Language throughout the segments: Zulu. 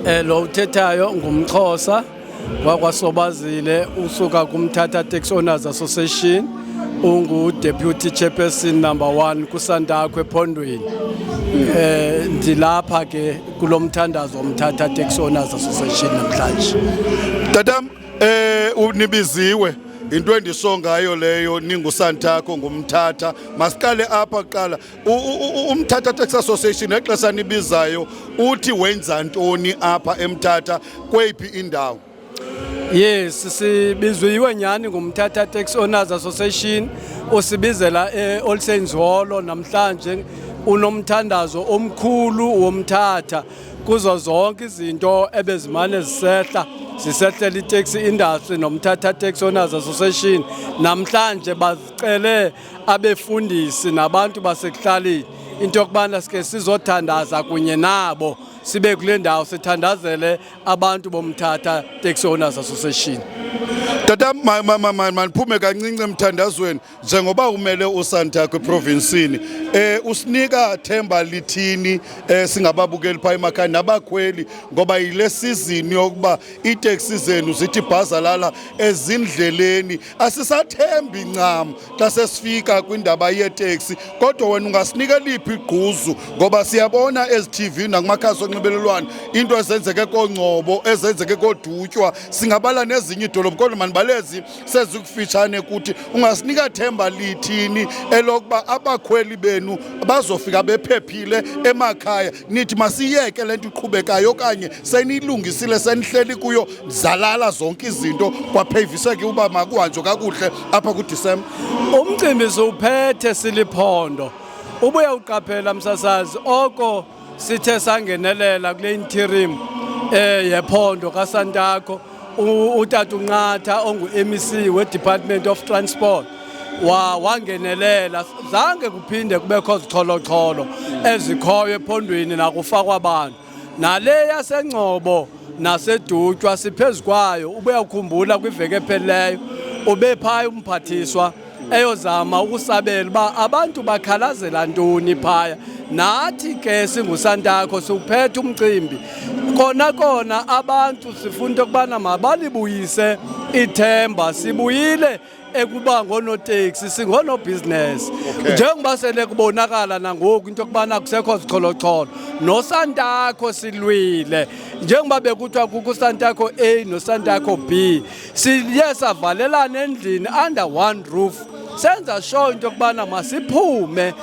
Lo uthethayo ngumXhosa wakwaSobazile usuka kumThatha Taxi Owners Association, ungu-Deputy Chairperson number 1 kuSantakho ePhondweni. Ndilapha ke kulomthandazo womThatha Taxi Owners Association namhlanje. Tatam, unibiziwe into endisho ngayo leyo, ninguSantakho ngumthatha. Masiqale apha kuqala, umThatha Taxi Association exesha nibizayo uthi wenza ntoni apha eMthatha kweyiphi indawo? Yes, sibizwe nyani ngumThatha Taxi Owners Association, usibizela eAll Saints Hall namhlanje unomthandazo omkhulu womthatha kuzo zonke izinto ebezimane zisehlela itaxi industry nomThatha Taxi Owners Association. Namhlanje bazicele abefundisi nabantu basekuhlaleni into yokubana sike sizothandaza kunye nabo, sibe kule ndawo sithandazele abantu bomThatha Taxi Owners Association. Tata, maniphume kancinci emthandazweni njengoba umele uSantakho eprovinsini, usinika themba lithini singababukeli pha emakhaya nabakhweli, ngoba yile season yokuba iitaxi zenu zithi bhazalala ezindleleni, asisathembi ncam xa sesifika kwindaba yeeteksi. Kodwa wena ungasinika liphi igquzu, ngoba siyabona ezi-TV nakumakhasi onxibelelwano into ezenzeke koNgcobo, ezenzeke koDutywa, singabala nezinye idolophu kodwa manibalezi sezikufitshane kuthi. Ungasinika themba lithini elokuba abakhweli benu bazofika bephephile emakhaya? Nithi masiyeke le nto iqhubekayo okanye seniyilungisile, senihleli kuyo zalala zonke izinto kwapheviseke uba makuhanjwe kakuhle apha kuDisemba? Umcimbi siwuphethe siliphondo. Ubuye uqaphela msasazi, oko sithe sangenelela kule interim yephondo kaSantakho, uTata uNqatha ongu-MEC we-Department of Transport wangenelela. Zange kuphinde kubekho zicholo-cholo ezikhoyo ephondweni nakufakwa abantu. Nale yaseNgcobo naseDutywa siphezu kwayo. Ubuye ukhumbula kwiveki ephelileyo ube phaya umphathiswa eyozama ukusabela uba abantu bakhalazela ntoni phaya. Nathi ke singuSantakho siwuphethe umcimbi kona abantu sifuna into yokubana mabalibuyise ithemba. Sibuyile ekuba ngoonoteksi, singoonobhizinesi. Njengoba sele kubonakala nangoku into yokubana kusekho zicholo-cholo, noSantakho silwile. Njengoba bekuthiwa kukho uSantakho A noSantakho B, siye savalelana endlini under one roof, senza sure into yokubana masiphume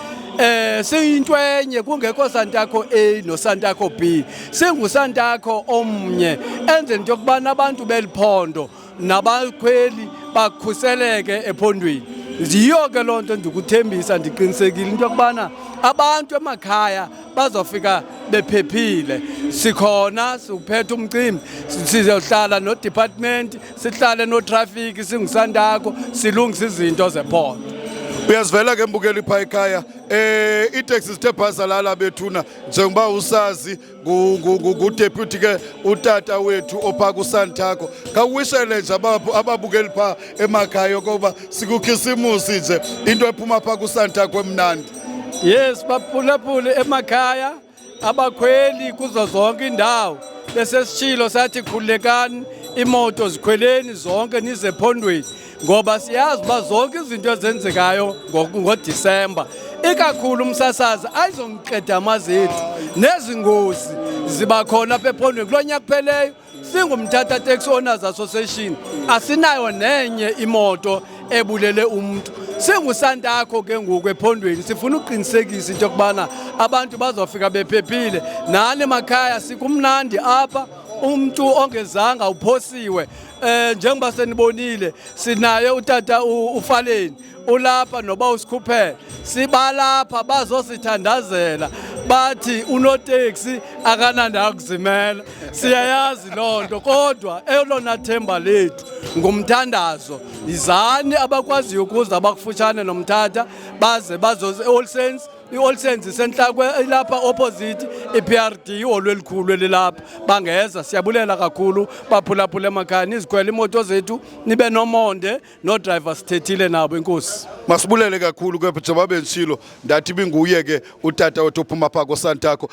siyintwenye, kungekho Santakho A noSantakho B, singuSantakho omnye, enze into yokubana abantu beliphondo nabakhweli bakhuseleke ephondweni. Yiyo ke loo nto ndikuthembisa, ndiqinisekile into yokubana abantu emakhaya bazofika bephephile. Sikhona, siwuphethe umcimbi, sizohlala no-department, sihlale no-traffic, singuSantakho, silungise izinto zephondo. Uyazivela ke mbukeli pha ekhaya, iitaxi zithe bhazalala bethuna njengoba usazi nguDeputy ke utata wethu opha kuSantakho. Khawuwishele nje ababukeli pha emakhaya ukuba sikukhisimusi nje into ephuma pha kuSantakho emnandi. Yes, baphulaphule emakhaya, abakhweli kuzo zonke indawo. Bese sitshilo sathi khulekani, imoto zikhweleni zonke nize ephondweni, ngoba siyazi uba zonke izinto ezenzekayo ngoDisemba, ikakhulu umsasazi ayizongiqeda amazethu nezingozi ziba khona apha ephondweni. Kulo nyaka kupheleyo singumThatha Taxi Owners Association asinayo nenye imoto ebulele umuntu. SinguSantakho ke ngoku ephondweni sifuna uqinisekisa into yokubana abantu bazofika bephephile. Nani emakhaya sikumnandi apha, umuntu ongezanga uphosiwe. Njengoba senibonile sinaye utata uFaleni ulapha noba usikhuphele, sibalapha bazosithandazela. Bathi unoteksi akananda kuzimela, siyayazi loo nto, kodwa elona themba lethu ngumthandazo. Yizani abakwaziyo ukuza bakufutshane nomthatha baze bazoze eAll Saints. I-All Saints isenhlakwe ilapha opposite iPRD, ihholo elikhulu elilapha. Bangeza, siyabulela kakhulu baphulaphula emakhaya, nizikhwela imoto zethu, nibe nomonde, no-driver sithethile nabo. Inkosi. Masibulele kakhulu ke njengoba bendishilo, ndathi binguye ke utata wethu ophuma pha koSantakho.